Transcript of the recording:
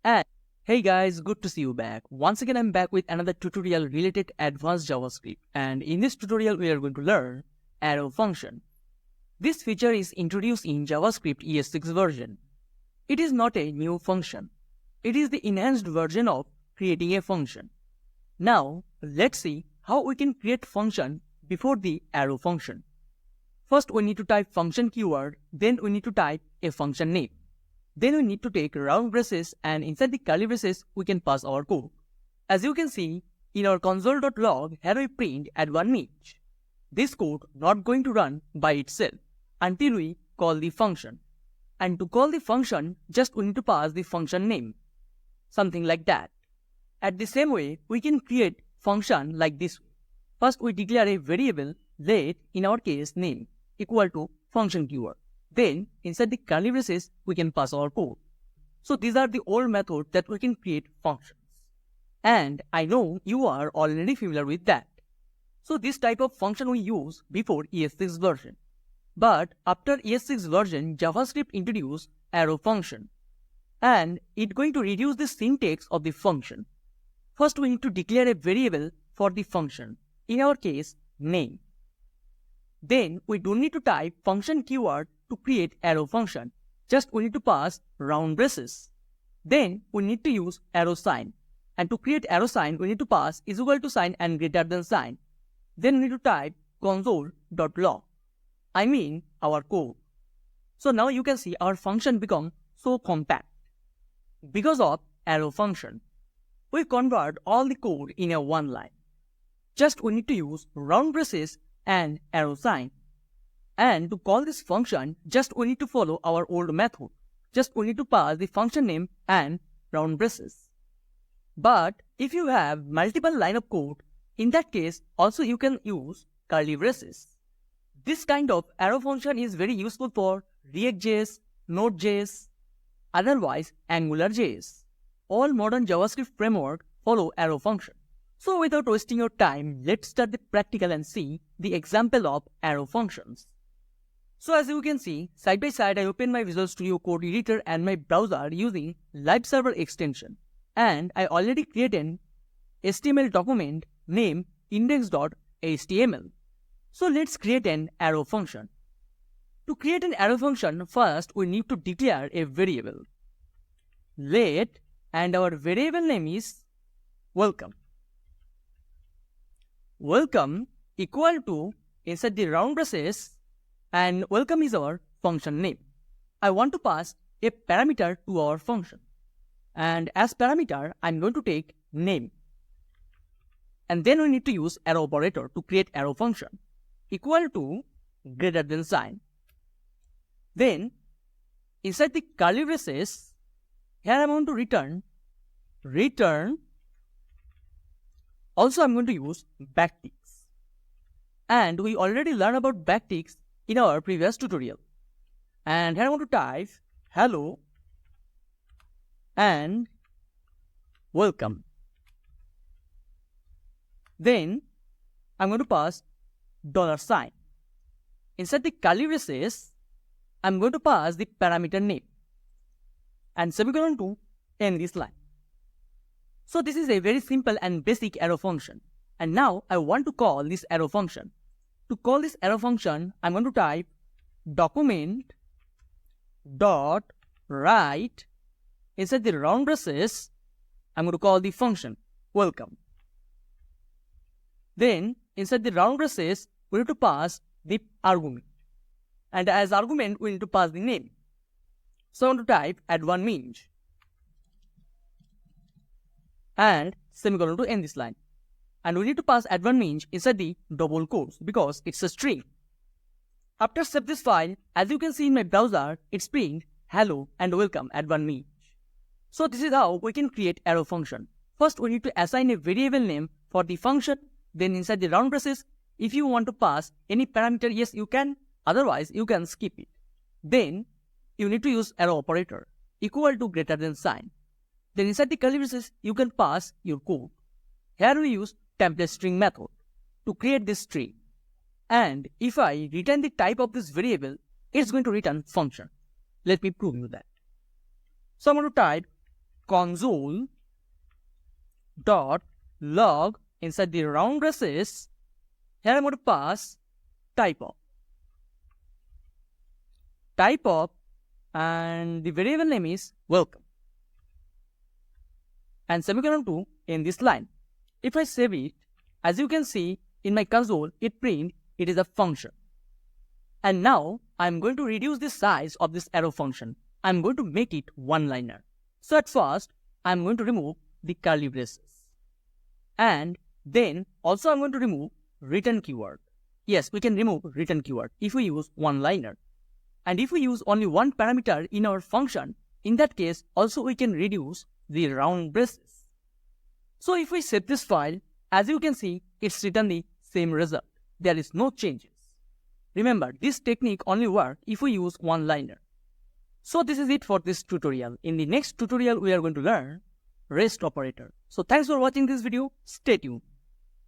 And hey guys, good to see you back. Once again, I'm back with another tutorial related advanced JavaScript. And in this tutorial, we are going to learn arrow function. This feature is introduced in JavaScript ES6 version. It is not a new function. It is the enhanced version of creating a function. Now, let's see how we can create function before the arrow function. First, we need to type function keyword, then we need to type a function name. Then we need to take round braces, and inside the curly braces, we can pass our code. As you can see, in our console.log, here we print at 1 each. This code not going to run by itself until we call the function. And to call the function, just we need to pass the function name. Something like that. At the same way, we can create function like this. First, we declare a variable, let, in our case, name, equal to function keyword. Then, inside the curly braces, we can pass our code. So these are the old methods that we can create functions. And I know you are already familiar with that. So this type of function we use before ES6 version. But after ES6 version, JavaScript introduced arrow function. And it's going to reduce the syntax of the function. First, we need to declare a variable for the function. In our case, name. Then we don't need to type function keyword to create arrow function. Just we need to pass round braces. Then we need to use arrow sign. And to create arrow sign, we need to pass is equal to sign and greater than sign. Then we need to type console.log. I mean our code. So now you can see our function become so compact. Because of arrow function, we convert all the code in a one line. Just we need to use round braces and arrow sign. And to call this function, just we need to follow our old method. Just we need to pass the function name and round braces. But if you have multiple line of code, in that case also you can use curly braces. This kind of arrow function is very useful for React.js, Node.js, otherwise AngularJS. All modern JavaScript framework follow arrow function. So without wasting your time, let's start the practical and see the example of arrow functions. So as you can see, side by side I open my Visual Studio Code editor and my browser using live server extension. And I already created an HTML document named index.html. So let's create an arrow function. To create an arrow function, first we need to declare a variable. Let, and our variable name is welcome. Welcome equal to, inside the round braces, and welcome is our function name. I want to pass a parameter to our function. And as parameter, I'm going to take name. And then we need to use arrow operator to create arrow function. Equal to greater than sign. Then, inside the curly braces, here I'm going to return. Also, I'm going to use backticks. And we already learned about backticks in our previous tutorial. And here I'm going to type hello and welcome. Then I'm going to pass $sign. Inside the curly braces, I'm going to pass the parameter name and semicolon to end this line. So this is a very simple and basic arrow function. And now I want to call this arrow function. To call this arrow function, I'm going to type document dot write. Inside the round braces, I'm going to call the function welcome. Then inside the round braces, we need to pass the argument. And as argument, we need to pass the name. So I'm going to type at 1 each. And semicolon to end this line. And we need to pass at 1 each inside the double quotes because it's a string. After save this file, as you can see in my browser, it's print hello and welcome at 1 each. So this is how we can create arrow function. First, we need to assign a variable name for the function. Then inside the round braces, if you want to pass any parameter, yes, you can. Otherwise, you can skip it. Then you need to use arrow operator equal to greater than sign. Then inside the curly braces, you can pass your code. Here we use template string method to create this string. And if I return the type of this variable, it's going to return function. Let me prove you that. So I'm going to type console dot log inside the round braces. Here I'm going to pass type of, and the variable name is welcome, and semicolon 2 in this line. If I save it, as you can see in my console, it is a function. And now I'm going to reduce the size of this arrow function. I'm going to make it one-liner. So at first, I'm going to remove the curly braces. And then also I'm going to remove return keyword. Yes, we can remove return keyword if we use one-liner. And if we use only one parameter in our function, in that case also we can reduce the round braces. So if we save this file, as you can see, it's written the same result. There is no changes. Remember, this technique only works if we use one-liner. So this is it for this tutorial. In the next tutorial, we are going to learn REST operator. So thanks for watching this video. Stay tuned.